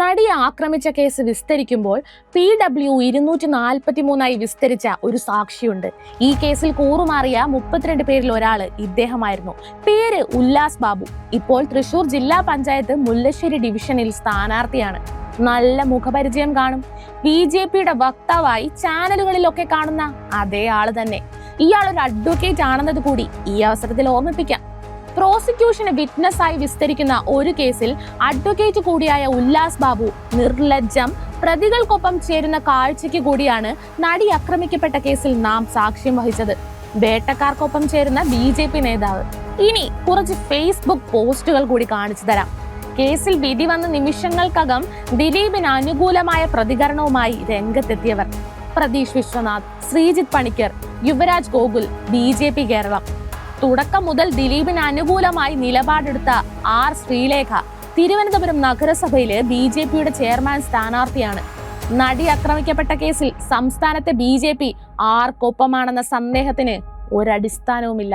നടിയെ ആക്രമിച്ച case വിസ്തരിക്കുമ്പോൾ PW243 വിസ്തരിച്ച ഒരു സാക്ഷിയുണ്ട്. ഈ കേസിൽ കൂറുമാറിയ 32 പേരിൽ ഒരാള് ഇദ്ദേഹമായിരുന്നു. പേര് ഉല്ലാസ് ബാബു. ഇപ്പോൾ തൃശൂർ ജില്ലാ പഞ്ചായത്ത് മുല്ലശ്ശേരി ഡിവിഷനിൽ സ്ഥാനാർത്ഥിയാണ്. നല്ല മുഖപരിചയം കാണും. BJPയുടെ വക്താവായി ചാനലുകളിലൊക്കെ കാണുന്ന അതേ ആള് തന്നെ. ഇയാൾ ഒരു അഡ്വക്കേറ്റ് ആണെന്നത് കൂടി ഈ അവസരത്തിൽ ഓർമ്മിപ്പിക്കാം. പ്രോസിക്യൂഷന് വിറ്റ്നസ്സായി വിസ്തരിക്കുന്ന ഒരു കേസിൽ അഡ്വക്കേറ്റ് കൂടിയായ ഉല്ലാസ് ബാബു നിർലജ്ജം പ്രതികൾക്കൊപ്പം ചേരുന്ന കാഴ്ചയ്ക്ക് കൂടിയാണ് നടി ആക്രമിക്കപ്പെട്ട കേസിൽ നാം സാക്ഷ്യം വഹിച്ചത്. വേട്ടക്കാർക്കൊപ്പം ചേരുന്ന BJP നേതാവ്. ഇനി കുറച്ച് ഫേസ്ബുക്ക് പോസ്റ്റുകൾ കൂടി കാണിച്ചു തരാം. കേസിൽ വിധി വന്ന നിമിഷങ്ങൾക്കകം ദിലീപിന് അനുകൂലമായ പ്രതികരണവുമായി രംഗത്തെത്തിയവർ: പ്രതീഷ് വിശ്വനാഥ്, ശ്രീജിത്ത് പണിക്കർ, യുവരാജ് ഗോകുൽ, BJP കേരളം. തുടക്കം മുതൽ ദിലീപിന് അനുകൂലമായി നിലപാടെടുത്ത R ശ്രീലേഖ തിരുവനന്തപുരം നഗരസഭയിലെ BJPയുടെ ചെയർമാൻ സ്ഥാനാർത്ഥിയാണ്. നടി ആക്രമിക്കപ്പെട്ട കേസിൽ സംസ്ഥാനത്തെ BJP ആർക്കൊപ്പമാണെന്ന സന്ദേഹത്തിന് ഒരടിസ്ഥാനവുമില്ല.